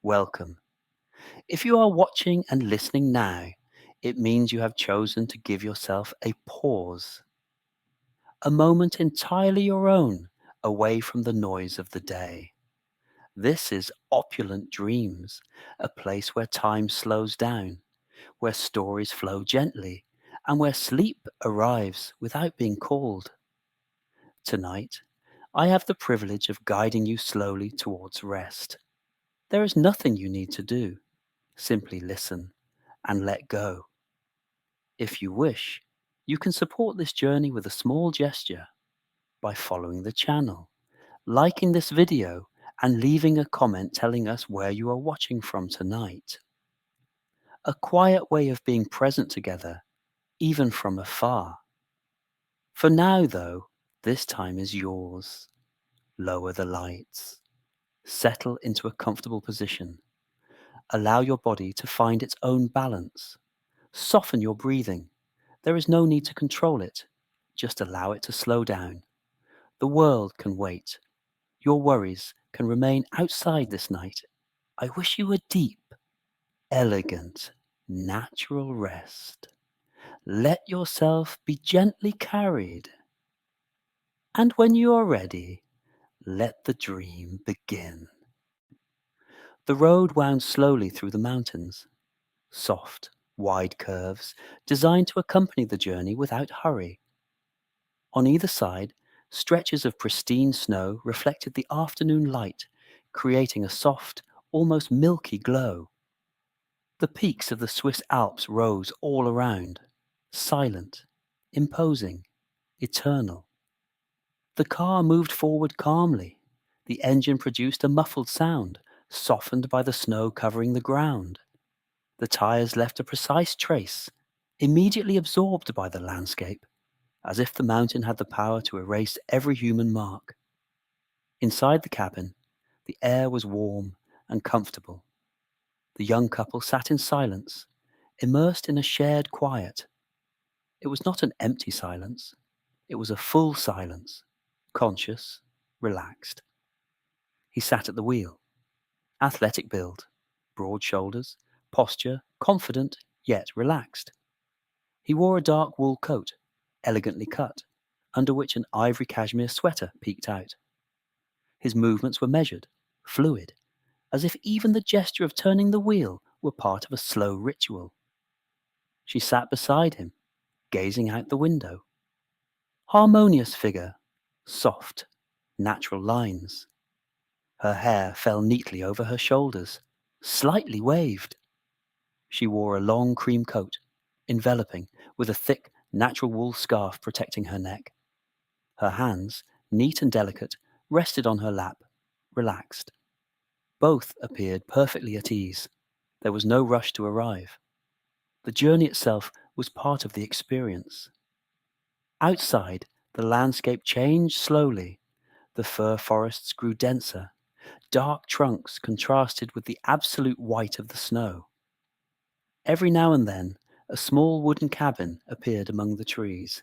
welcome. If you are watching and listening now, it means you have chosen to give yourself a pause, a moment entirely your own, away from the noise of the day. This is Opulent Dreams, a place where time slows down, where stories flow gently, and where sleep arrives without being called. Tonight, I have the privilege of guiding you slowly towards rest. There is nothing you need to do. Simply listen and let go. If you wish, you can support this journey with a small gesture by following the channel, liking this video, and leaving a comment telling us where you are watching from tonight. A quiet way of being present together, even from afar. For now, though, this time is yours. Lower the lights. Settle into a comfortable position. Allow your body to find its own balance. Soften your breathing. There is no need to control it. Just allow it to slow down. The world can wait. Your worries can remain outside this night. I wish you a deep, elegant, natural rest. Let yourself be gently carried. And when you are ready, let the dream begin. The road wound slowly through the mountains. Soft, wide curves designed to accompany the journey without hurry. On either side, stretches of pristine snow reflected the afternoon light, creating a soft, almost milky glow. The peaks of the Swiss Alps rose all around, silent, imposing, eternal. The car moved forward calmly. The engine produced a muffled sound, softened by the snow covering the ground. The tires left a precise trace, immediately absorbed by the landscape, as if the mountain had the power to erase every human mark. Inside the cabin, the air was warm and comfortable. The young couple sat in silence, immersed in a shared quiet. It was not an empty silence. It was a full silence, conscious, relaxed. He sat at the wheel, athletic build, broad shoulders, posture confident yet relaxed. He wore a dark wool coat, elegantly cut, under which an ivory cashmere sweater peeked out. His movements were measured, fluid, as if even the gesture of turning the wheel were part of a slow ritual. She sat beside him, gazing out the window. Harmonious figure, soft, natural lines. Her hair fell neatly over her shoulders, slightly waved. She wore a long cream coat, enveloping, with a thick, natural wool scarf protecting her neck. Her hands, neat and delicate, rested on her lap, relaxed. Both appeared perfectly at ease. There was no rush to arrive. The journey itself was part of the experience. Outside, the landscape changed slowly. The fir forests grew denser. Dark trunks contrasted with the absolute white of the snow. Every now and then, a small wooden cabin appeared among the trees,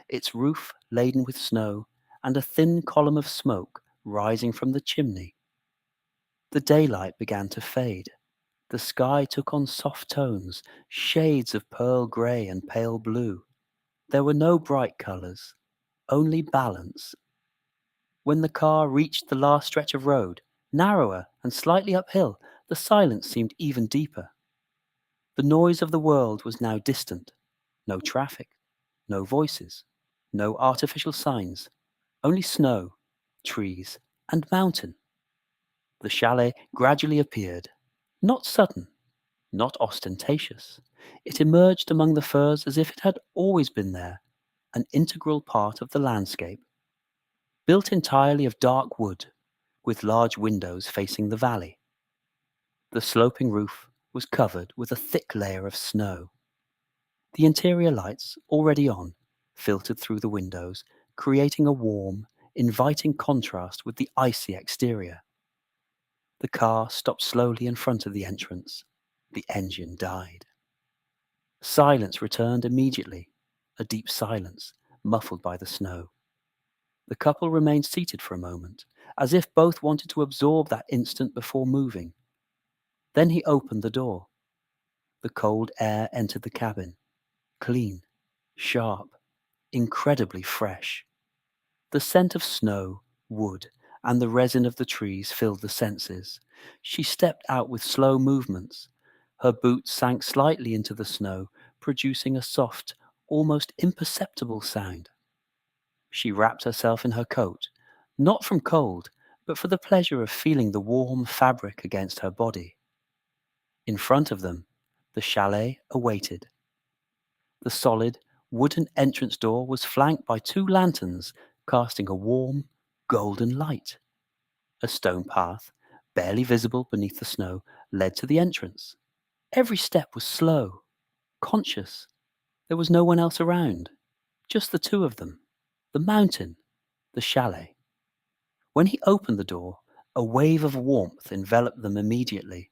its roof laden with snow and a thin column of smoke rising from the chimney. The daylight began to fade. The sky took on soft tones, shades of pearl grey and pale blue. There were no bright colours, only balance. When the car reached the last stretch of road, narrower and slightly uphill, the silence seemed even deeper. The noise of the world was now distant. No traffic, no voices, no artificial signs, only snow, trees, and mountain. The chalet gradually appeared, not sudden, not ostentatious. It emerged among the firs as if it had always been there, an integral part of the landscape. Built entirely of dark wood, with large windows facing the valley. The sloping roof was covered with a thick layer of snow. The interior lights, already on, filtered through the windows, creating a warm, inviting contrast with the icy exterior. The car stopped slowly in front of the entrance. The engine died. Silence returned immediately, a deep silence, muffled by the snow. The couple remained seated for a moment, as if both wanted to absorb that instant before moving. Then he opened the door. The cold air entered the cabin, clean, sharp, incredibly fresh. The scent of snow, wood, and the resin of the trees filled the senses. She stepped out with slow movements. Her boots sank slightly into the snow, producing a soft, almost imperceptible sound. She wrapped herself in her coat, not from cold, but for the pleasure of feeling the warm fabric against her body. In front of them, the chalet awaited. The solid, wooden entrance door was flanked by two lanterns casting a warm, golden light. A stone path, barely visible beneath the snow, led to the entrance. Every step was slow, conscious. There was no one else around, just the two of them, the mountain, the chalet. When he opened the door, a wave of warmth enveloped them immediately.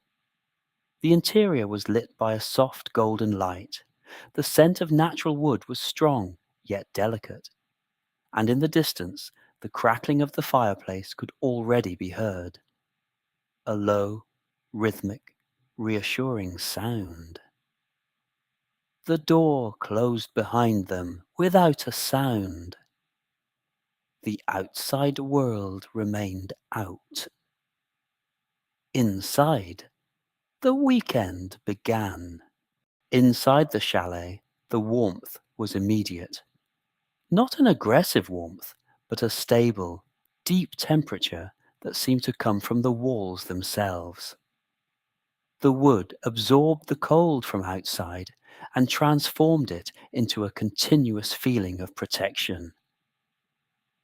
The interior was lit by a soft golden light. The scent of natural wood was strong, yet delicate, and in the distance the crackling of the fireplace could already be heard. A low, rhythmic, reassuring sound. The door closed behind them without a sound. The outside world remained out. Inside, the weekend began. Inside the chalet, the warmth was immediate. Not an aggressive warmth, but a stable, deep temperature that seemed to come from the walls themselves. The wood absorbed the cold from outside and transformed it into a continuous feeling of protection.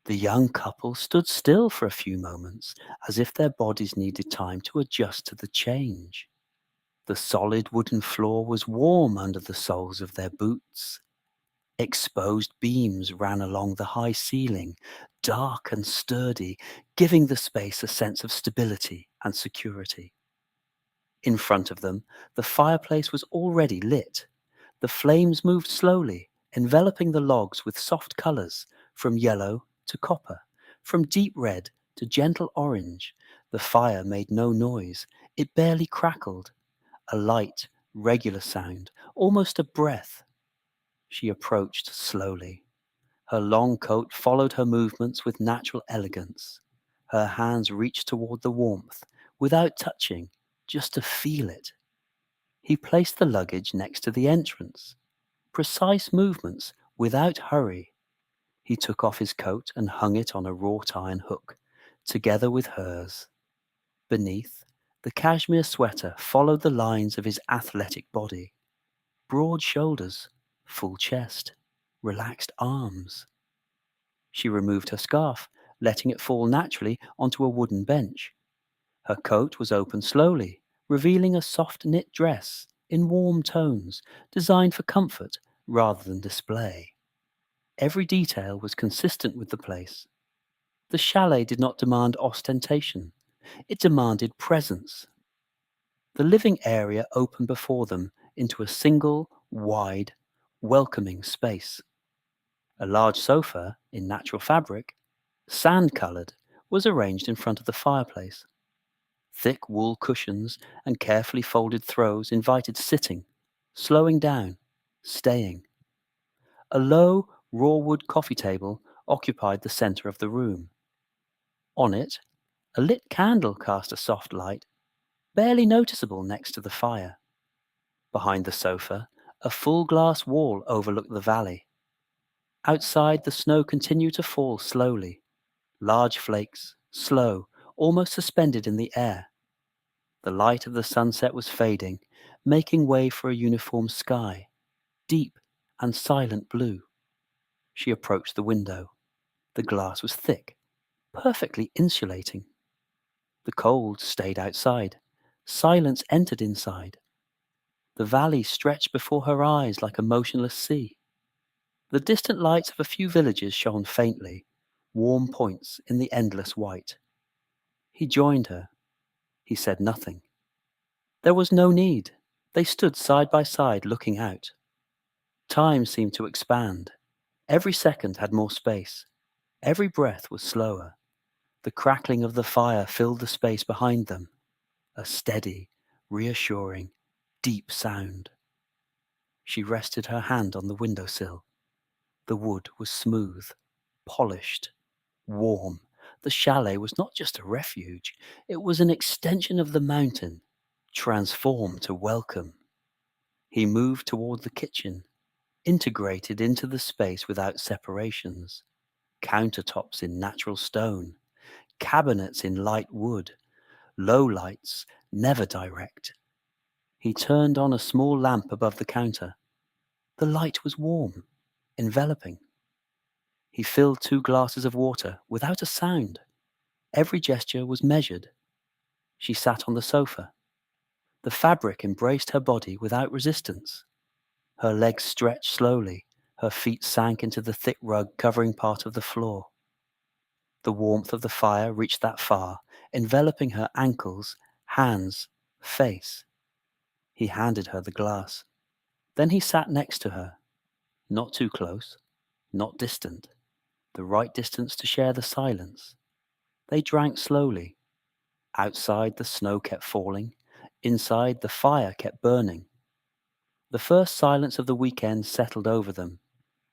The young couple stood still for a few moments, as if their bodies needed time to adjust to the change. The solid wooden floor was warm under the soles of their boots. Exposed beams ran along the high ceiling, dark and sturdy, giving the space a sense of stability and security. In front of them, the fireplace was already lit. The flames moved slowly, enveloping the logs with soft colors, from yellow to copper, from deep red to gentle orange. The fire made no noise. It barely crackled. A light, regular sound, almost a breath. She approached slowly. Her long coat followed her movements with natural elegance. Her hands reached toward the warmth, without touching, just to feel it. He placed the luggage next to the entrance. Precise movements, without hurry. He took off his coat and hung it on a wrought iron hook, together with hers. Beneath, the cashmere sweater followed the lines of his athletic body. Broad shoulders, full chest, relaxed arms. She removed her scarf, letting it fall naturally onto a wooden bench. Her coat was opened slowly, revealing a soft knit dress in warm tones, designed for comfort rather than display. Every detail was consistent with the place. The chalet did not demand ostentation. It demanded presence. The living area opened before them into a single, wide, welcoming space. A large sofa, in natural fabric, sand-coloured, was arranged in front of the fireplace. Thick wool cushions and carefully folded throws invited sitting, slowing down, staying. A low, raw wood coffee table occupied the centre of the room. On it, a lit candle cast a soft light, barely noticeable next to the fire. Behind the sofa, a full glass wall overlooked the valley. Outside, the snow continued to fall slowly, large flakes, slow, almost suspended in the air. The light of the sunset was fading, making way for a uniform sky, deep and silent blue. She approached the window. The glass was thick, perfectly insulating. The cold stayed outside. Silence entered inside. The valley stretched before her eyes like a motionless sea. The distant lights of a few villages shone faintly, warm points in the endless white. He joined her. He said nothing. There was no need. They stood side by side looking out. Time seemed to expand. Every second had more space. Every breath was slower. The crackling of the fire filled the space behind them. A steady, reassuring, deep sound. She rested her hand on the windowsill. The wood was smooth, polished, warm. The chalet was not just a refuge, it was an extension of the mountain, transformed to welcome. He moved toward the kitchen, integrated into the space without separations. Countertops in natural stone, cabinets in light wood, low lights, never direct. He turned on a small lamp above the counter. The light was warm, enveloping. He filled 2 glasses of water without a sound. Every gesture was measured. She sat on the sofa. The fabric embraced her body without resistance. Her legs stretched slowly. Her feet sank into the thick rug covering part of the floor. The warmth of the fire reached that far, enveloping her ankles, hands, face. He handed her the glass. Then he sat next to her. Not too close, not distant. The right distance to share the silence. They drank slowly. Outside, the snow kept falling. Inside, the fire kept burning. The first silence of the weekend settled over them,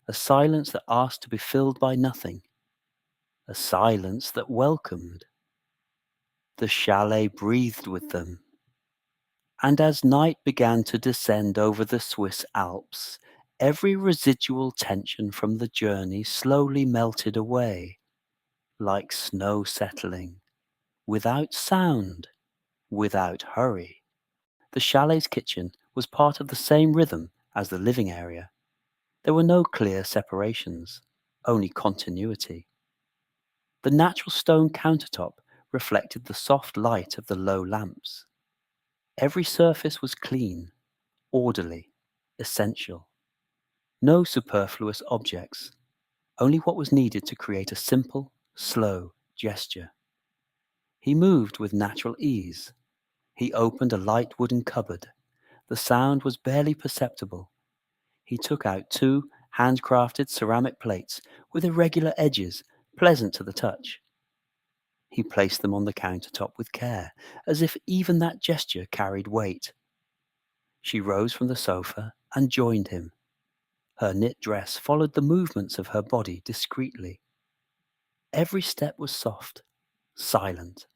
a silence that asked to be filled by nothing, a silence that welcomed. The chalet breathed with them. And as night began to descend over the Swiss Alps, every residual tension from the journey slowly melted away, like snow settling, without sound, without hurry. The chalet's kitchen was part of the same rhythm as the living area. There were no clear separations, only continuity. The natural stone countertop reflected the soft light of the low lamps. Every surface was clean, orderly, essential. No superfluous objects, only what was needed to create a simple, slow gesture. He moved with natural ease. He opened a light wooden cupboard. The sound was barely perceptible. He took out 2 handcrafted ceramic plates with irregular edges, pleasant to the touch. He placed them on the countertop with care, as if even that gesture carried weight. She rose from the sofa and joined him. Her knit dress followed the movements of her body discreetly. Every step was soft, silent.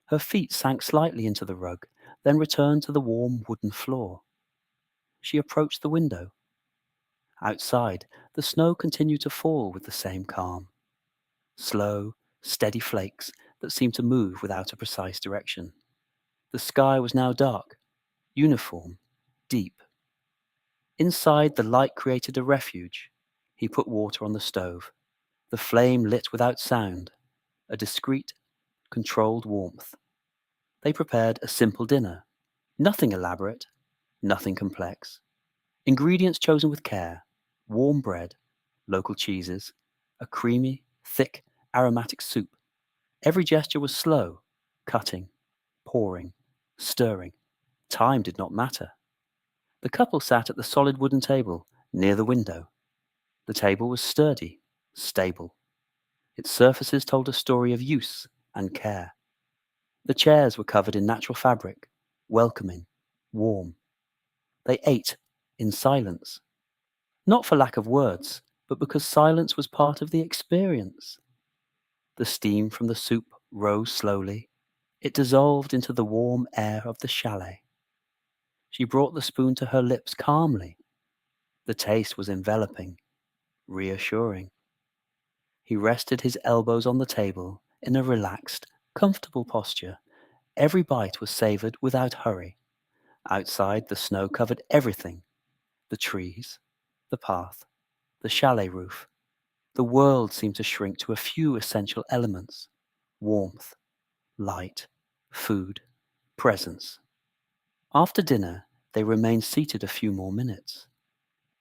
Her feet sank slightly into the rug, then returned to the warm wooden floor. She approached the window. Outside, the snow continued to fall with the same calm. Slow, steady flakes that seemed to move without a precise direction. The sky was now dark, uniform, deep. Inside, the light created a refuge. He put water on the stove. The flame lit without sound, a discreet, controlled warmth. They prepared a simple dinner. Nothing elaborate, nothing complex. Ingredients chosen with care: warm bread, local cheeses, a creamy, thick, aromatic soup. Every gesture was slow, cutting, pouring, stirring. Time did not matter. The couple sat at the solid wooden table near the window. The table was sturdy, stable. Its surfaces told a story of use and care. The chairs were covered in natural fabric, welcoming, warm. They ate in silence, not for lack of words, but because silence was part of the experience. The steam from the soup rose slowly. It dissolved into the warm air of the chalet. She brought the spoon to her lips calmly. The taste was enveloping, reassuring. He rested his elbows on the table in a relaxed, comfortable posture. Every bite was savored without hurry. Outside, the snow covered everything: the trees, the path, the chalet roof. The world seemed to shrink to a few essential elements: warmth, light, food, presence. After dinner, they remained seated a few more minutes.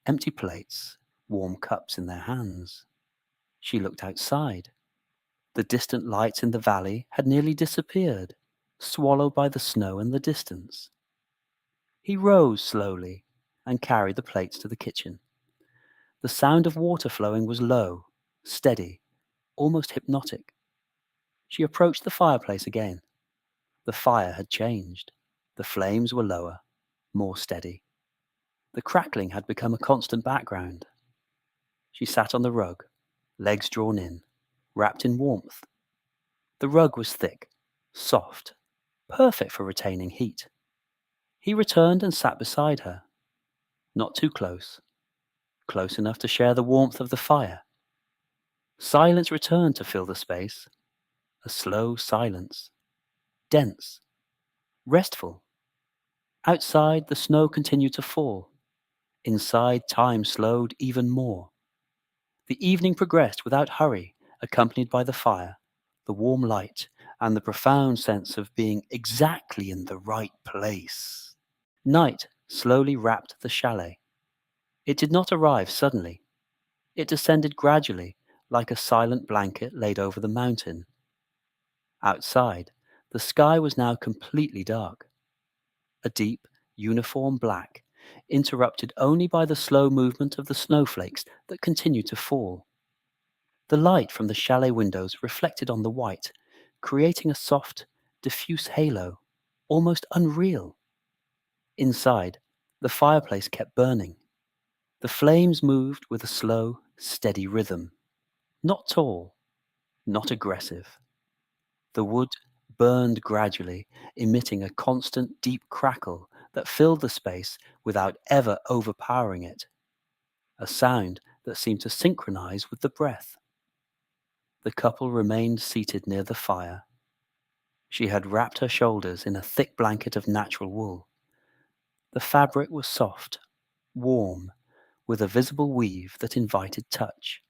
Empty plates, warm cups in their hands. She looked outside. The distant lights in the valley had nearly disappeared, swallowed by the snow in the distance. He rose slowly and carried the plates to the kitchen. The sound of water flowing was low, steady, almost hypnotic. She approached the fireplace again. The fire had changed. The flames were lower, more steady. The crackling had become a constant background. She sat on the rug, legs drawn in, wrapped in warmth. The rug was thick, soft, perfect for retaining heat. He returned and sat beside her, not too close, close enough to share the warmth of the fire. Silence returned to fill the space, a slow silence, dense, restful. Outside, the snow continued to fall. Inside, time slowed even more. The evening progressed without hurry, accompanied by the fire, the warm light, and the profound sense of being exactly in the right place. Night slowly wrapped the chalet. It did not arrive suddenly. It descended gradually, like a silent blanket laid over the mountain. Outside, the sky was now completely dark. A deep, uniform black, interrupted only by the slow movement of the snowflakes that continued to fall. The light from the chalet windows reflected on the white, creating a soft, diffuse halo, almost unreal. Inside, the fireplace kept burning. The flames moved with a slow, steady rhythm. Not tall, not aggressive. The wood burned gradually, emitting a constant deep crackle that filled the space without ever overpowering it, a sound that seemed to synchronize with the breath. The couple remained seated near the fire. She had wrapped her shoulders in a thick blanket of natural wool. The fabric was soft, warm, with a visible weave that invited touch.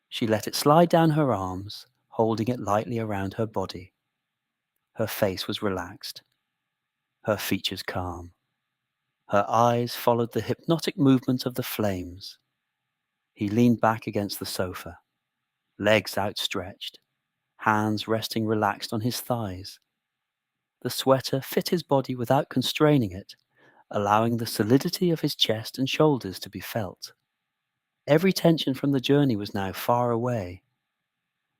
She let it slide down her arms, holding it lightly around her body. Her face was relaxed, her features calm. Her eyes followed the hypnotic movement of the flames. He leaned back against the sofa, legs outstretched, hands resting relaxed on his thighs. The sweater fit his body without constraining it, allowing the solidity of his chest and shoulders to be felt. Every tension from the journey was now far away.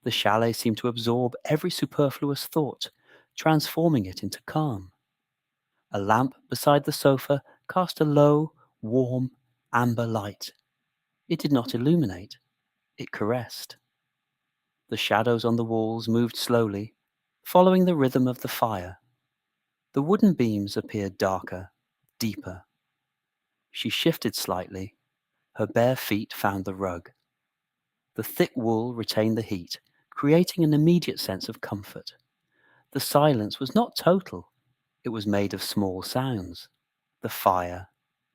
The chalet seemed to absorb every superfluous thought, transforming it into calm. A lamp beside the sofa cast a low, warm, amber light. It did not illuminate, it caressed. The shadows on the walls moved slowly, following the rhythm of the fire. The wooden beams appeared darker, deeper. She shifted slightly. Her bare feet found the rug. The thick wool retained the heat, creating an immediate sense of comfort. The silence was not total. It was made of small sounds. The fire,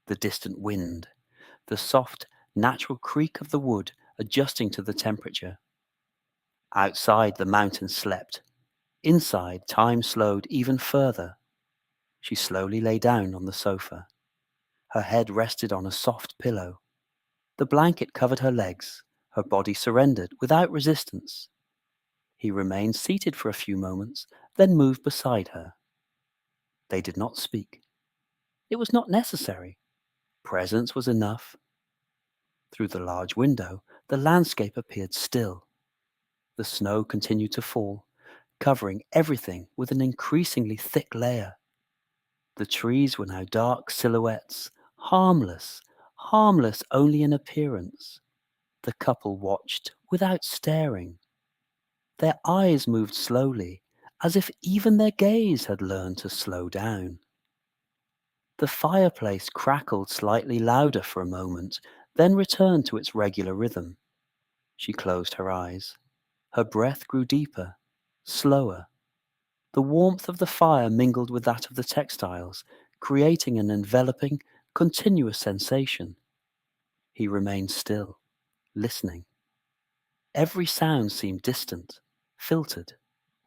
the distant wind, the soft, natural creak of the wood adjusting to the temperature. Outside, the mountain slept. Inside, time slowed even further. She slowly lay down on the sofa. Her head rested on a soft pillow. The blanket covered her legs. Her body surrendered without resistance. He remained seated for a few moments, then moved beside her. They did not speak. It was not necessary. Presence was enough. Through the large window, the landscape appeared still. The snow continued to fall, covering everything with an increasingly thick layer. The trees were now dark silhouettes, harmless, harmless only in appearance. The couple watched without staring. Their eyes moved slowly, as if even their gaze had learned to slow down. The fireplace crackled slightly louder for a moment, then returned to its regular rhythm. She closed her eyes. Her breath grew deeper, slower. The warmth of the fire mingled with that of the textiles, creating an enveloping, continuous sensation. He remained still, listening. Every sound seemed distant, filtered,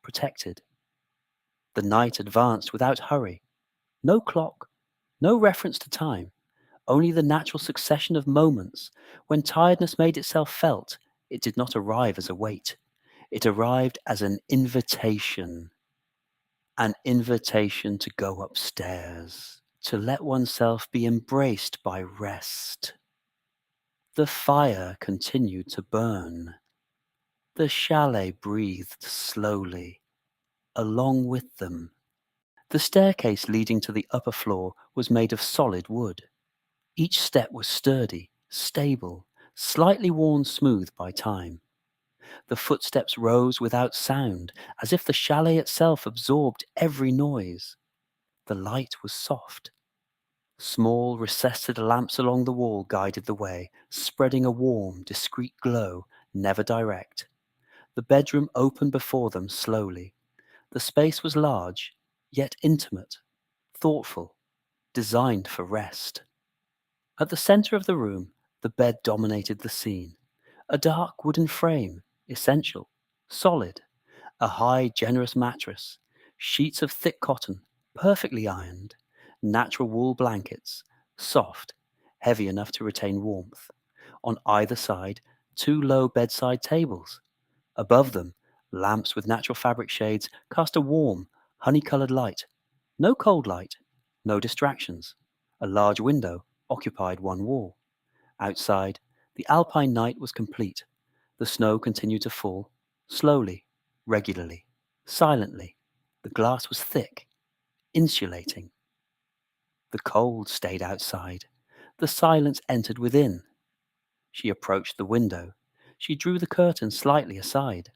protected. The night advanced without hurry. No clock, no reference to time, only the natural succession of moments. When tiredness made itself felt, it did not arrive as a weight. It arrived as an invitation to go upstairs, to let oneself be embraced by rest. The fire continued to burn. The chalet breathed slowly, along with them. The staircase leading to the upper floor was made of solid wood. Each step was sturdy, stable, slightly worn smooth by time. The footsteps rose without sound, as if the chalet itself absorbed every noise. The light was soft. Small, recessed lamps along the wall guided the way, spreading a warm, discreet glow, never direct. The bedroom opened before them slowly. The space was large, yet intimate, thoughtful, designed for rest. At the center of the room, the bed dominated the scene. A dark wooden frame, essential, solid, a high, generous mattress, sheets of thick cotton, perfectly ironed, natural wool blankets, soft, heavy enough to retain warmth. On either side, two low bedside tables. Above them, lamps with natural fabric shades cast a warm, honey-colored light. No cold light, no distractions. A large window occupied one wall. Outside, the alpine night was complete. The snow continued to fall, slowly, regularly, silently. The glass was thick, insulating. The cold stayed outside. The silence entered within. She approached the window. She drew the curtain slightly aside.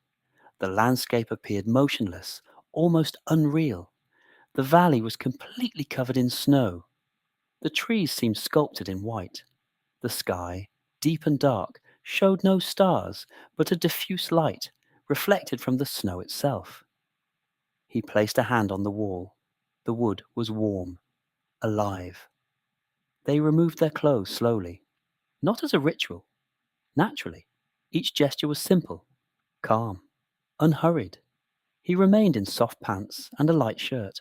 The landscape appeared motionless, almost unreal. The valley was completely covered in snow. The trees seemed sculpted in white. The sky, deep and dark, showed no stars, but a diffuse light, reflected from the snow itself. He placed a hand on the wall. The wood was warm, alive. They removed their clothes slowly, not as a ritual, naturally. Each gesture was simple, calm, unhurried. He remained in soft pants and a light shirt,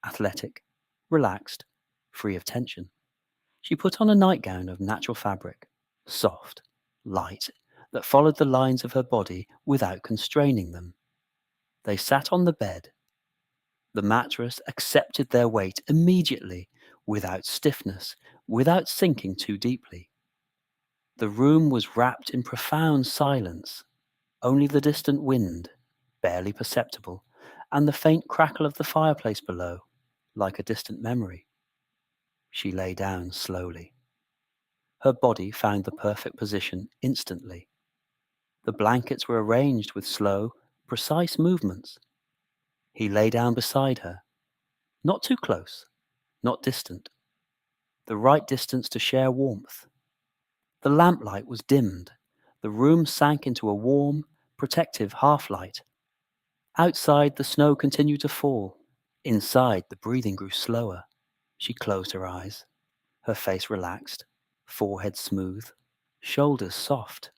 athletic, relaxed, free of tension. She put on a nightgown of natural fabric, soft, light, that followed the lines of her body without constraining them. They sat on the bed. The mattress accepted their weight immediately, without stiffness, without sinking too deeply. The room was wrapped in profound silence. Only the distant wind, barely perceptible, and the faint crackle of the fireplace below, like a distant memory. She lay down slowly. Her body found the perfect position instantly. The blankets were arranged with slow, precise movements. He lay down beside her, not too close, not distant, the right distance to share warmth. The lamplight was dimmed. The room sank into a warm, protective half-light. Outside, the snow continued to fall. Inside, the breathing grew slower. She closed her eyes, her face relaxed, forehead smooth, shoulders soft.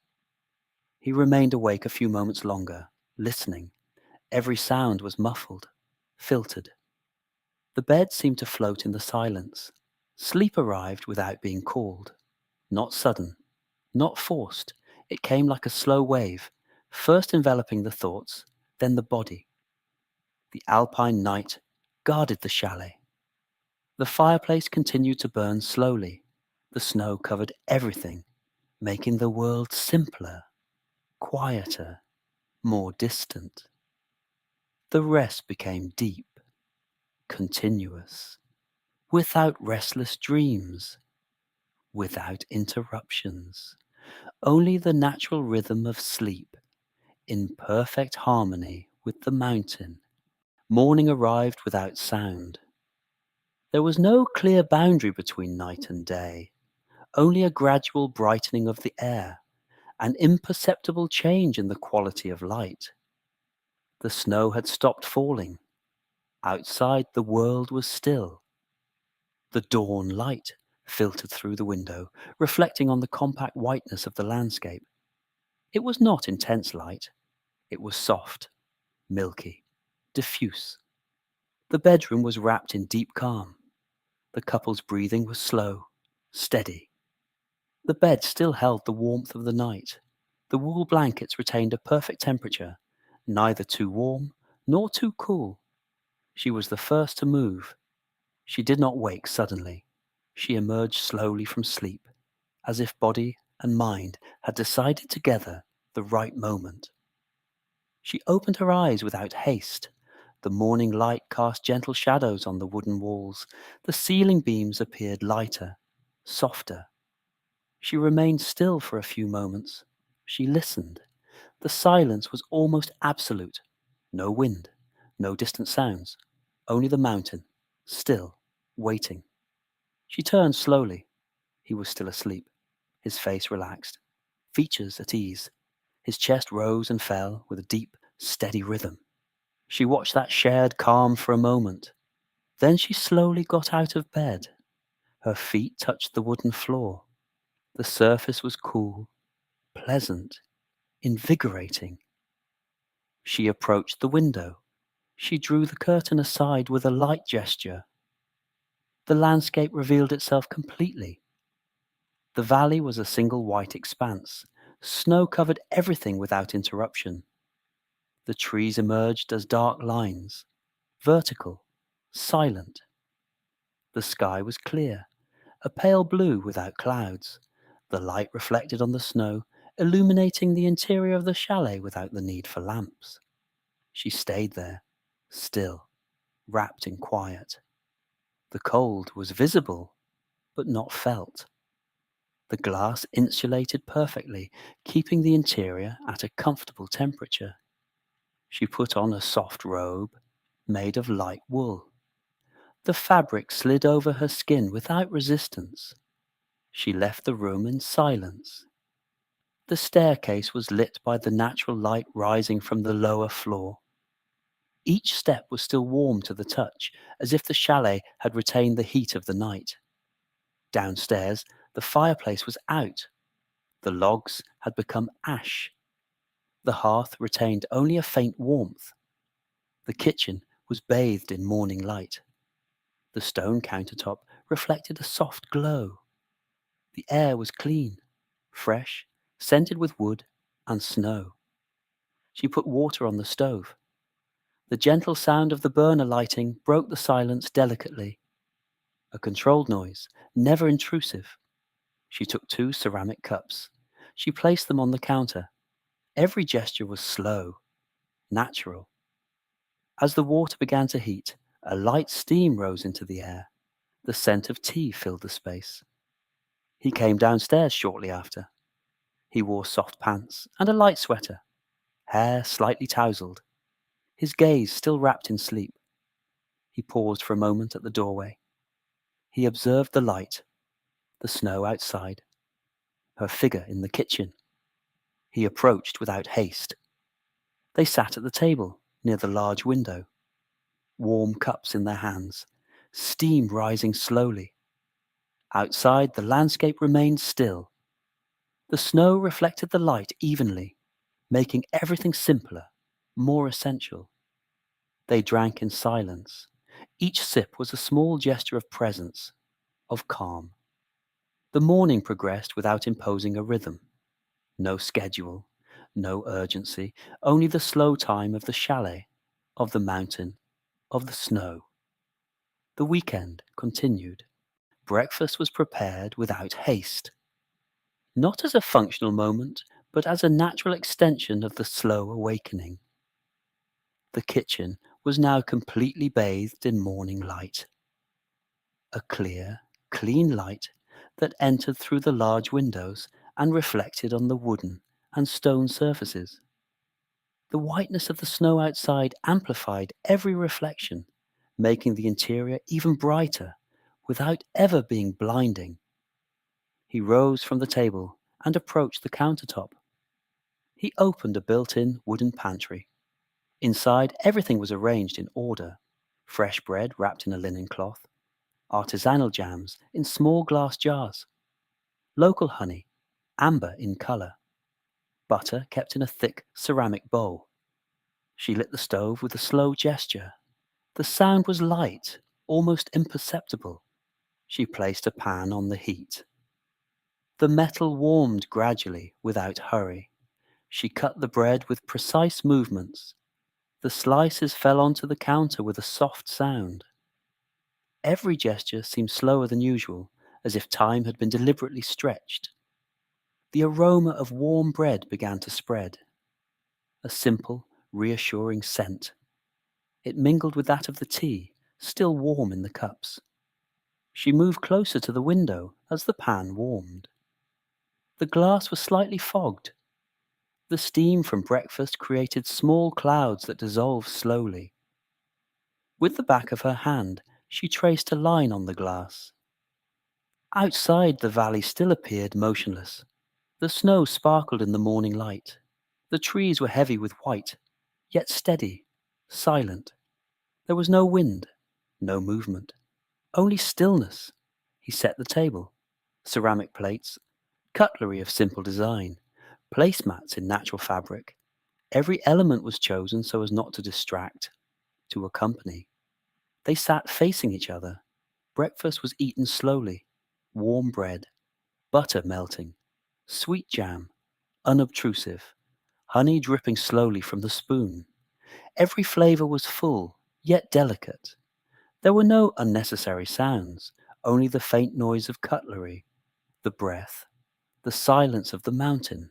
He remained awake a few moments longer, listening. Every sound was muffled, filtered. The bed seemed to float in the silence. Sleep arrived without being called. Not sudden, not forced. It came like a slow wave, first enveloping the thoughts, then the body. The alpine night guarded the chalet. The fireplace continued to burn slowly. The snow covered everything, making the world simpler, quieter, more distant. The rest became deep, continuous, without restless dreams, without interruptions, only the natural rhythm of sleep, in perfect harmony with the mountain. Morning arrived without sound. There was no clear boundary between night and day, only a gradual brightening of the air, an imperceptible change in the quality of light. The snow had stopped falling. Outside, the world was still. The dawn light filtered through the window, reflecting on the compact whiteness of the landscape. It was not intense light. It was soft, milky, diffuse. The bedroom was wrapped in deep calm. The couple's breathing was slow, steady. The bed still held the warmth of the night. The wool blankets retained a perfect temperature, neither too warm nor too cool. She was the first to move. She did not wake suddenly. She emerged slowly from sleep, as if body and mind had decided together the right moment. She opened her eyes without haste. The morning light cast gentle shadows on the wooden walls. The ceiling beams appeared lighter, softer. She remained still for a few moments. She listened. The silence was almost absolute. No wind, no distant sounds, only the mountain, still, waiting. She turned slowly. He was still asleep, his face relaxed, features at ease. His chest rose and fell with a deep, steady rhythm. She watched that shared calm for a moment. Then she slowly got out of bed. Her feet touched the wooden floor. The surface was cool, pleasant, invigorating. She approached the window. She drew the curtain aside with a light gesture. The landscape revealed itself completely. The valley was a single white expanse. Snow covered everything without interruption. The trees emerged as dark lines, vertical, silent. The sky was clear, a pale blue without clouds. The light reflected on the snow, illuminating the interior of the chalet without the need for lamps. She stayed there, still, wrapped in quiet. The cold was visible, but not felt. The glass insulated perfectly, keeping the interior at a comfortable temperature. She put on a soft robe, made of light wool. The fabric slid over her skin without resistance. She left the room in silence. The staircase was lit by the natural light rising from the lower floor. Each step was still warm to the touch, as if the chalet had retained the heat of the night. Downstairs, the fireplace was out. The logs had become ash. The hearth retained only a faint warmth. The kitchen was bathed in morning light. The stone countertop reflected a soft glow. The air was clean, fresh, scented with wood and snow. She put water on the stove. The gentle sound of the burner lighting broke the silence delicately. A controlled noise, never intrusive. She took 2 ceramic cups. She placed them on the counter. Every gesture was slow, natural. As the water began to heat, a light steam rose into the air. The scent of tea filled the space. He came downstairs shortly after. He wore soft pants and a light sweater, hair slightly tousled, his gaze still wrapped in sleep. He paused for a moment at the doorway. He observed the light, the snow outside, her figure in the kitchen. He approached without haste. They sat at the table near the large window, warm cups in their hands, steam rising slowly. Outside, the landscape remained still. The snow reflected the light evenly, making everything simpler, more essential. They drank in silence. Each sip was a small gesture of presence, of calm. The morning progressed without imposing a rhythm. No schedule, no urgency, only the slow time of the chalet, of the mountain, of the snow. The weekend continued. Breakfast was prepared without haste, not as a functional moment, but as a natural extension of the slow awakening. The kitchen was now completely bathed in morning light. A clear, clean light that entered through the large windows and reflected on the wooden and stone surfaces. The whiteness of the snow outside amplified every reflection, making the interior even brighter, without ever being blinding. He rose from the table and approached the countertop. He opened a built-in wooden pantry. Inside, everything was arranged in order. Fresh bread wrapped in a linen cloth, artisanal jams in small glass jars, local honey, amber in color, butter kept in a thick ceramic bowl. She lit the stove with a slow gesture. The sound was light, almost imperceptible. She placed a pan on the heat. The metal warmed gradually, without hurry. She cut the bread with precise movements. The slices fell onto the counter with a soft sound. Every gesture seemed slower than usual, as if time had been deliberately stretched. The aroma of warm bread began to spread. A simple, reassuring scent. It mingled with that of the tea, still warm in the cups. She moved closer to the window as the pan warmed. The glass was slightly fogged. The steam from breakfast created small clouds that dissolved slowly. With the back of her hand, she traced a line on the glass. Outside, the valley still appeared motionless. The snow sparkled in the morning light. The trees were heavy with white, yet steady, silent. There was no wind, no movement, only stillness. He set the table. Ceramic plates, cutlery of simple design, placemats in natural fabric. Every element was chosen so as not to distract, to accompany. They sat facing each other. Breakfast was eaten slowly. Warm bread, butter melting, sweet jam, unobtrusive, honey dripping slowly from the spoon. Every flavor was full, yet delicate. There were no unnecessary sounds, only the faint noise of cutlery, the breath, the silence of the mountain.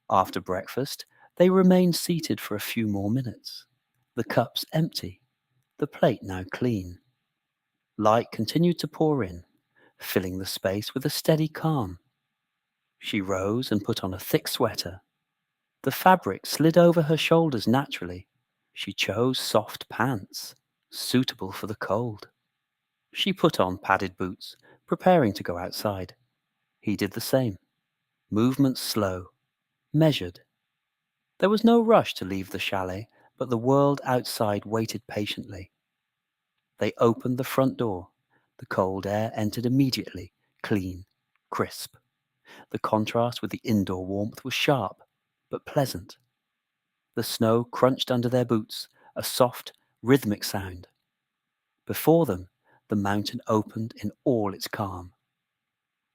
After breakfast, they remained seated for a few more minutes, the cups empty, the plate now clean. Light continued to pour in, filling the space with a steady calm. She rose and put on a thick sweater. The fabric slid over her shoulders naturally. She chose soft pants, suitable for the cold. She put on padded boots, preparing to go outside. He did the same. Movements slow, measured. There was no rush to leave the chalet, but the world outside waited patiently. They opened the front door. The cold air entered immediately, clean, crisp. The contrast with the indoor warmth was sharp, but pleasant. The snow crunched under their boots, a soft, rhythmic sound. Before them, the mountain opened in all its calm.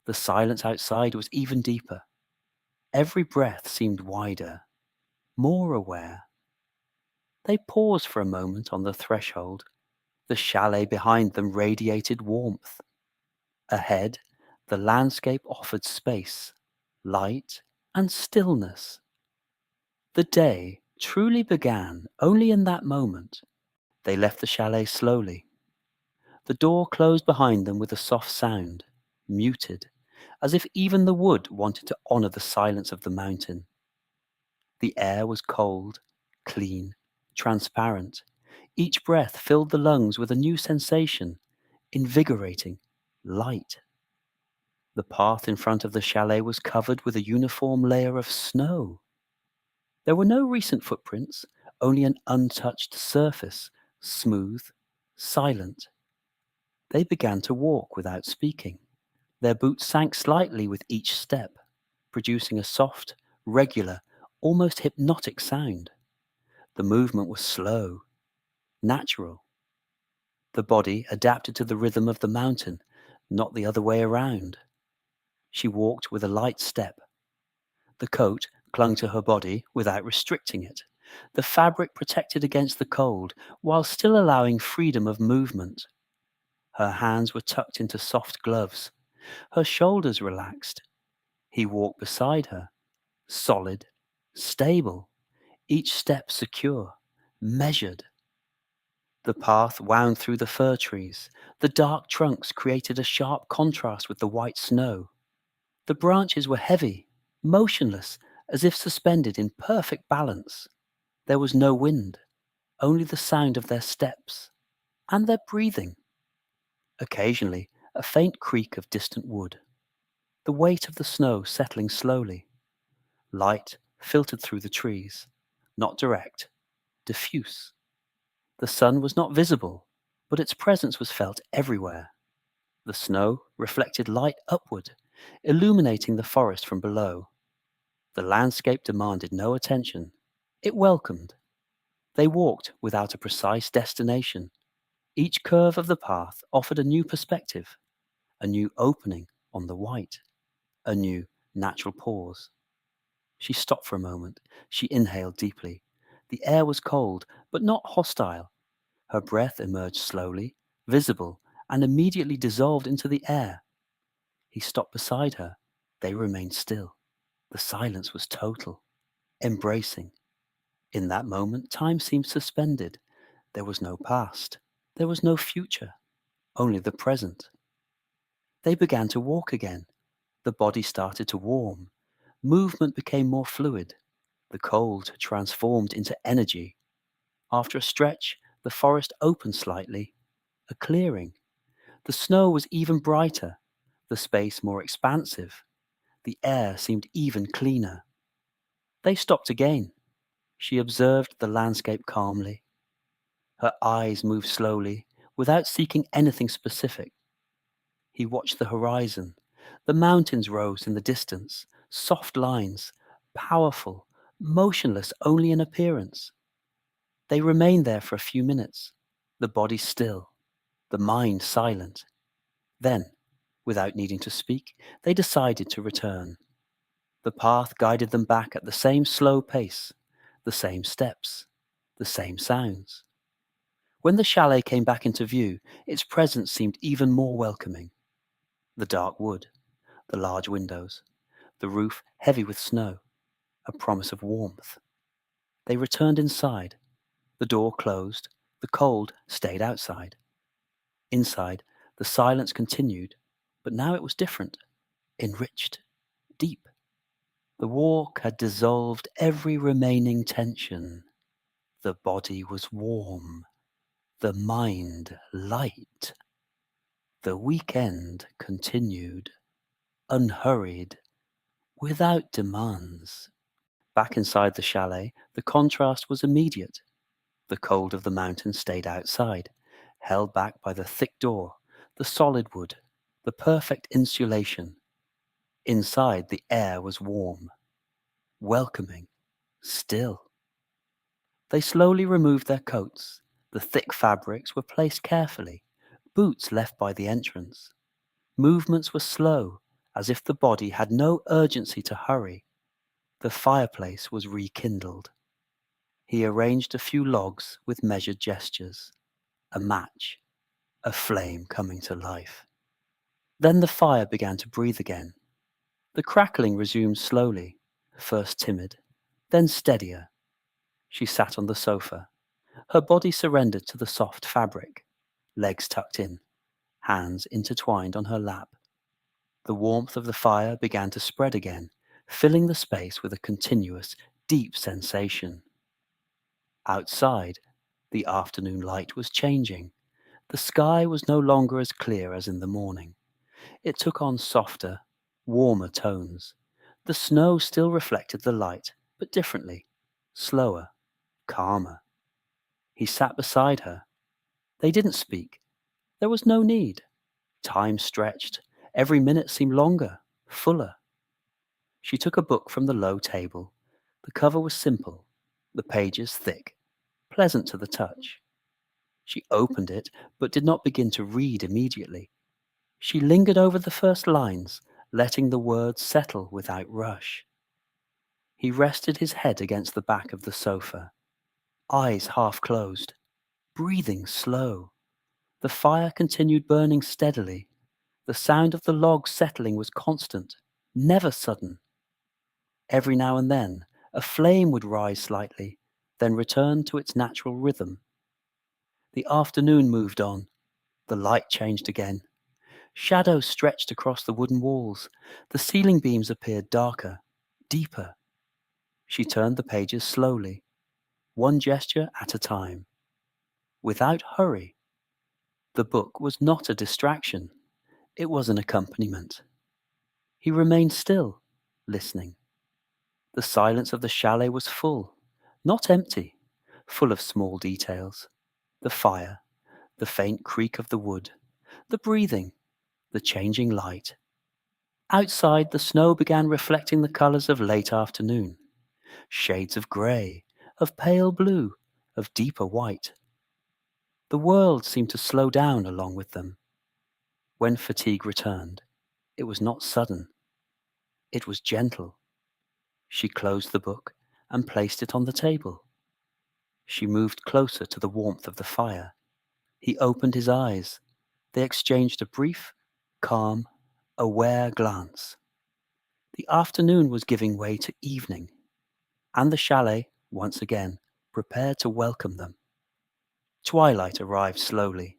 The silence outside was even deeper. Every breath seemed wider, more aware. They paused for a moment on the threshold. The chalet behind them radiated warmth. Ahead, the landscape offered space, light, and stillness. The day truly began only in that moment. They left the chalet slowly. The door closed behind them with a soft sound, muted, as if even the wood wanted to honor the silence of the mountain. The air was cold, clean, transparent. Each breath filled the lungs with a new sensation, invigorating, light. The path in front of the chalet was covered with a uniform layer of snow. There were no recent footprints, only an untouched surface, smooth, silent. They began to walk without speaking. Their boots sank slightly with each step, producing a soft, regular, almost hypnotic sound. The movement was slow, natural. The body adapted to the rhythm of the mountain, not the other way around. She walked with a light step. The coat clung to her body without restricting it. The fabric protected against the cold, while still allowing freedom of movement. Her hands were tucked into soft gloves. Her shoulders relaxed. He walked beside her, solid, stable, each step secure, measured. The path wound through the fir trees. The dark trunks created a sharp contrast with the white snow. The branches were heavy, motionless, as if suspended in perfect balance. There was no wind, only the sound of their steps and their breathing. Occasionally, a faint creak of distant wood. The weight of the snow settling slowly. Light filtered through the trees, not direct, diffuse. The sun was not visible, but its presence was felt everywhere. The snow reflected light upward, illuminating the forest from below. The landscape demanded no attention. It welcomed. They walked without a precise destination. Each curve of the path offered a new perspective, a new opening on the white, a new natural pause. She stopped for a moment. She inhaled deeply. The air was cold, but not hostile. Her breath emerged slowly, visible, and immediately dissolved into the air. He stopped beside her. They remained still. The silence was total, embracing. In that moment, time seemed suspended. There was no past. There was no future. Only the present. They began to walk again. The body started to warm. Movement became more fluid. The cold transformed into energy. After a stretch, the forest opened slightly. A clearing. The snow was even brighter. The space more expansive. The air seemed even cleaner. They stopped again. She observed the landscape calmly. Her eyes moved slowly, without seeking anything specific. He watched the horizon. The mountains rose in the distance, soft lines, powerful, motionless only in appearance. They remained there for a few minutes, the body still, the mind silent. Then, without needing to speak, they decided to return. The path guided them back at the same slow pace, the same steps, the same sounds. When the chalet came back into view, its presence seemed even more welcoming. The dark wood, the large windows, the roof heavy with snow, a promise of warmth. They returned inside. The door closed. The cold stayed outside. Inside, the silence continued, but now it was different, enriched, deep. The walk had dissolved every remaining tension. The body was warm, the mind light. The weekend continued, unhurried, without demands. Back inside the chalet, the contrast was immediate. The cold of the mountain stayed outside, held back by the thick door, the solid wood, the perfect insulation. Inside, the air was warm, welcoming, still. They slowly removed their coats. The thick fabrics were placed carefully, boots left by the entrance. Movements were slow, as if the body had no urgency to hurry. The fireplace was rekindled. He arranged a few logs with measured gestures. A match, a flame coming to life. Then the fire began to breathe again. The crackling resumed slowly, first timid, then steadier. She sat on the sofa. Her body surrendered to the soft fabric, legs tucked in, hands intertwined on her lap. The warmth of the fire began to spread again, filling the space with a continuous, deep sensation. Outside, the afternoon light was changing. The sky was no longer as clear as in the morning. It took on softer, warmer tones. The snow still reflected the light, but differently, slower, calmer. He sat beside her. They didn't speak. There was no need. Time stretched. Every minute seemed longer, fuller. She took a book from the low table. The cover was simple, the pages thick, pleasant to the touch. She opened it, but did not begin to read immediately. She lingered over the first lines, letting the words settle without rush. He rested his head against the back of the sofa, eyes half closed, breathing slow. The fire continued burning steadily. The sound of the logs settling was constant, never sudden. Every now and then, a flame would rise slightly, then return to its natural rhythm. The afternoon moved on. The light changed again. Shadows stretched across the wooden walls. The ceiling beams appeared darker, deeper. She turned the pages slowly, one gesture at a time, without hurry. The book was not a distraction. It was an accompaniment. He remained still, listening. The silence of the chalet was full, not empty, full of small details. The fire, the faint creak of the wood, the breathing, the changing light. Outside, the snow began reflecting the colors of late afternoon. Shades of grey, of pale blue, of deeper white. The world seemed to slow down along with them. When fatigue returned, it was not sudden. It was gentle. She closed the book and placed it on the table. She moved closer to the warmth of the fire. He opened his eyes. They exchanged a brief, calm, aware glance. The afternoon was giving way to evening, and the chalet, once again, prepared to welcome them. Twilight arrived slowly.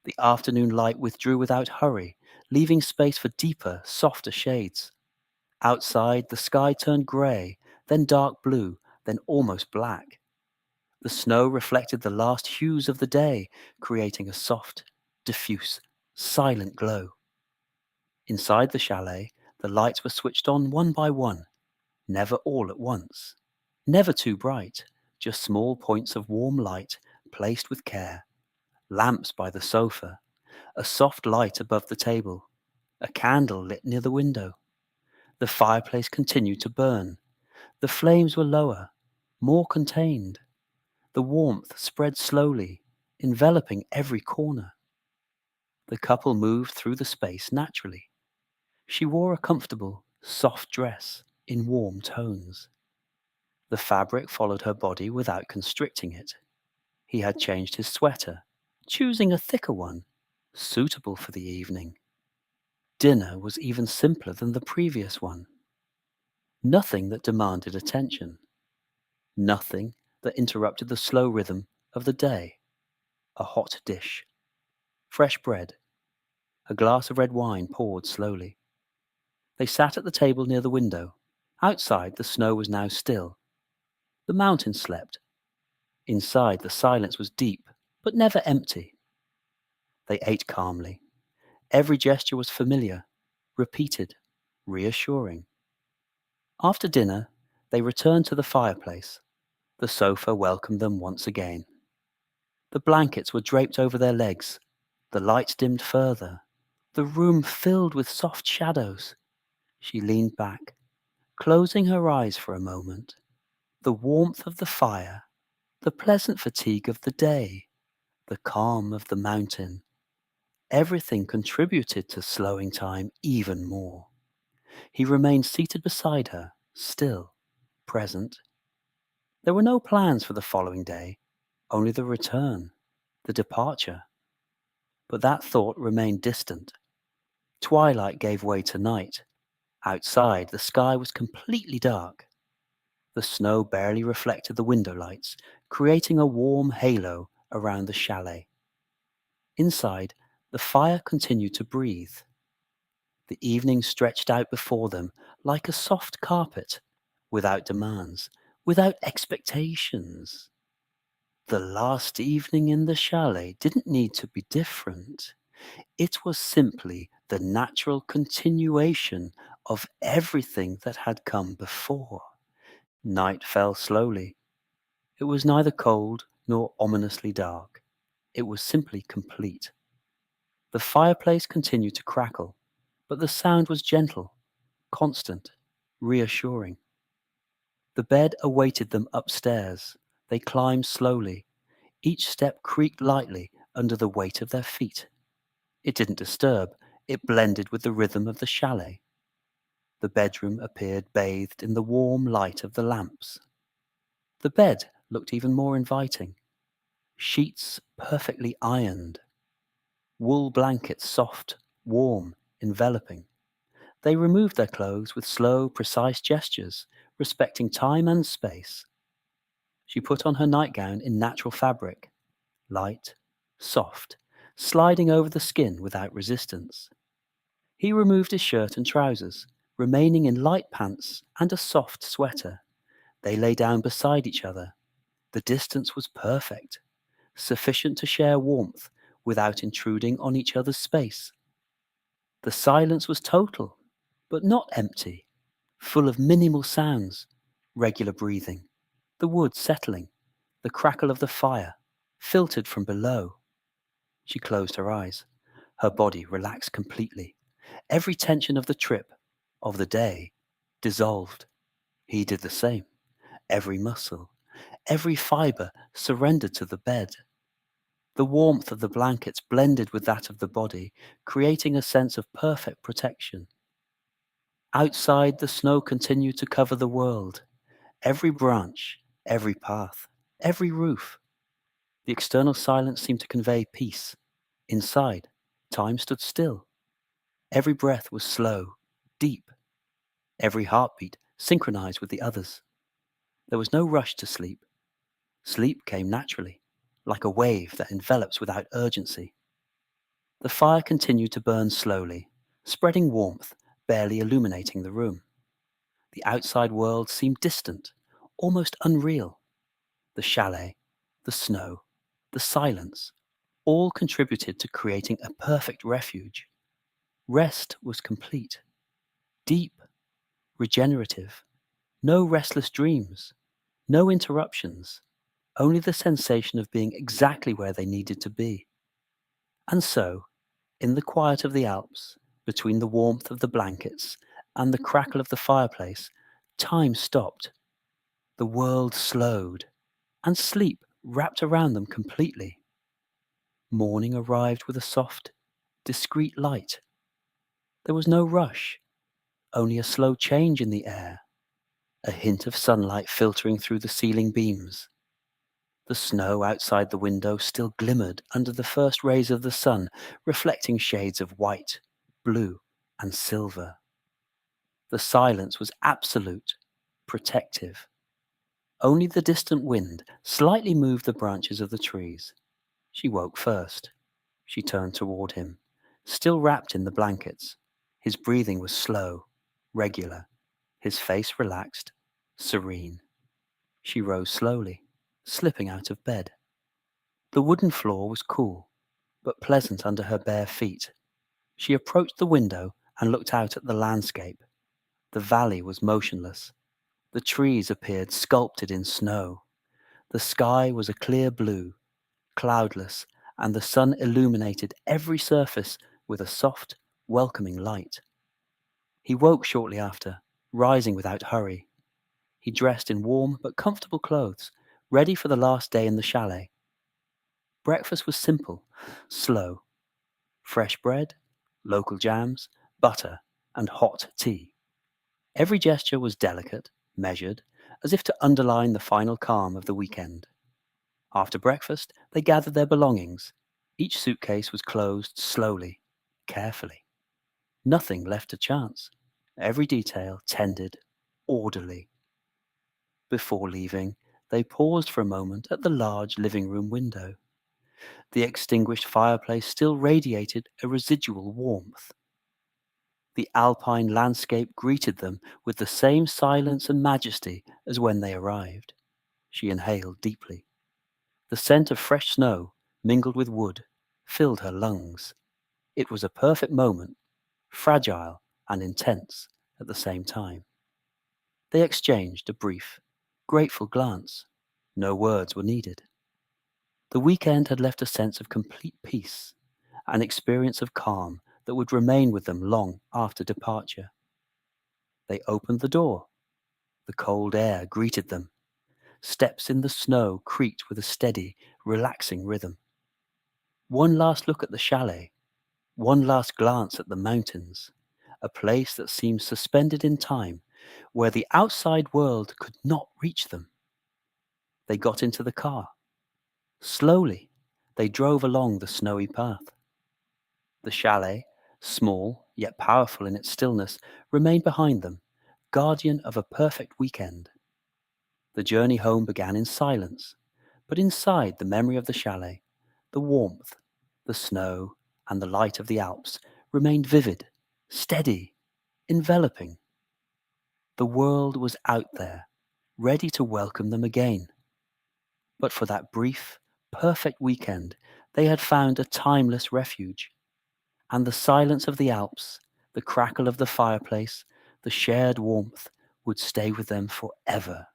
The afternoon light withdrew without hurry, leaving space for deeper, softer shades. Outside, the sky turned grey, then dark blue, then almost black. The snow reflected the last hues of the day, creating a soft, diffuse, silent glow. Inside the chalet, the lights were switched on one by one, never all at once. Never too bright, just small points of warm light placed with care. Lamps by the sofa, a soft light above the table, a candle lit near the window. The fireplace continued to burn. The flames were lower, more contained. The warmth spread slowly, enveloping every corner. The couple moved through the space naturally. She wore a comfortable, soft dress in warm tones. The fabric followed her body without constricting it. He had changed his sweater, choosing a thicker one, suitable for the evening. Dinner was even simpler than the previous one. Nothing that demanded attention. Nothing that interrupted the slow rhythm of the day. A hot dish, fresh bread, a glass of red wine poured slowly. They sat at the table near the window. Outside, the snow was now still. The mountains slept. Inside, the silence was deep, but never empty. They ate calmly. Every gesture was familiar, repeated, reassuring. After dinner, they returned to the fireplace. The sofa welcomed them once again. The blankets were draped over their legs. The lights dimmed further. The room filled with soft shadows. She leaned back, closing her eyes for a moment. The warmth of the fire, the pleasant fatigue of the day, the calm of the mountain, everything contributed to slowing time even more. He remained seated beside her, still, present. There were no plans for the following day, only the return, the departure. But that thought remained distant. Twilight gave way to night. Outside, the sky was completely dark. The snow barely reflected the window lights, creating a warm halo around the chalet. Inside, the fire continued to breathe. The evening stretched out before them like a soft carpet, without demands, without expectations. The last evening in the chalet didn't need to be different. It was simply the natural continuation of everything that had come before. Night fell slowly. It was neither cold nor ominously dark. It was simply complete. The fireplace continued to crackle, but the sound was gentle, constant, reassuring. The bed awaited them upstairs. They climbed slowly. Each step creaked lightly under the weight of their feet. It didn't disturb, it blended with the rhythm of the chalet. The bedroom appeared bathed in the warm light of the lamps. The bed looked even more inviting. Sheets perfectly ironed. Wool blankets soft, warm, enveloping. They removed their clothes with slow, precise gestures, respecting time and space. She put on her nightgown in natural fabric, light, soft, sliding over the skin without resistance. He removed his shirt and trousers, remaining in light pants and a soft sweater. They lay down beside each other. The distance was perfect, sufficient to share warmth without intruding on each other's space. The silence was total, but not empty, full of minimal sounds, regular breathing, the wood settling, the crackle of the fire, filtered from below. She closed her eyes. Her body relaxed completely. Every tension of the trip, of the day, dissolved. He did the same. Every muscle, every fiber surrendered to the bed. The warmth of the blankets blended with that of the body, creating a sense of perfect protection. Outside, the snow continued to cover the world. Every branch, every path, every roof. The external silence seemed to convey peace. Inside, time stood still. Every breath was slow, deep. Every heartbeat synchronized with the others. There was no rush to sleep. Sleep came naturally, like a wave that envelops without urgency. The fire continued to burn slowly, spreading warmth, barely illuminating the room. The outside world seemed distant, almost unreal. The chalet, the snow, the silence, all contributed to creating a perfect refuge. Rest was complete, deep, regenerative. No restless dreams, no interruptions, only the sensation of being exactly where they needed to be. And so, in the quiet of the Alps, between the warmth of the blankets and the crackle of the fireplace, time stopped. The world slowed, and sleep wrapped around them completely. Morning arrived with a soft, discreet light. There was no rush, only a slow change in the air, a hint of sunlight filtering through the ceiling beams. The snow outside the window still glimmered under the first rays of the sun, reflecting shades of white, blue, and silver. The silence was absolute, protective. Only the distant wind slightly moved the branches of the trees. She woke first. She turned toward him, still wrapped in the blankets. His breathing was slow, regular, his face relaxed, serene. She rose slowly, slipping out of bed. The wooden floor was cool, but pleasant under her bare feet. She approached the window and looked out at the landscape. The valley was motionless. The trees appeared sculpted in snow. The sky was a clear blue, cloudless, and the sun illuminated every surface with a soft, welcoming light. He woke shortly after, rising without hurry. He dressed in warm but comfortable clothes, ready for the last day in the chalet. Breakfast was simple, slow. Fresh bread, local jams, butter, and hot tea. Every gesture was delicate, measured, as if to underline the final calm of the weekend. After breakfast, they gathered their belongings. Each suitcase was closed slowly, carefully. Nothing left to chance. Every detail tended, orderly. Before leaving, they paused for a moment at the large living room window. The extinguished fireplace still radiated a residual warmth. The alpine landscape greeted them with the same silence and majesty as when they arrived. She inhaled deeply. The scent of fresh snow, mingled with wood, filled her lungs. It was a perfect moment, fragile and intense at the same time. They exchanged a brief, grateful glance. No words were needed. The weekend had left a sense of complete peace, an experience of calm that would remain with them long after departure. They opened the door. The cold air greeted them. Steps in the snow creaked with a steady, relaxing rhythm. One last look at the chalet, one last glance at the mountains, a place that seemed suspended in time, where the outside world could not reach them. They got into the car. Slowly, they drove along the snowy path. The chalet, small yet powerful in its stillness, remained behind them, guardian of a perfect weekend. The journey home began in silence, but inside the memory of the chalet, the warmth, the snow, and the light of the Alps remained vivid, steady, enveloping. The world was out there, ready to welcome them again. But for that brief, perfect weekend, they had found a timeless refuge. And the silence of the Alps, the crackle of the fireplace, the shared warmth would stay with them forever.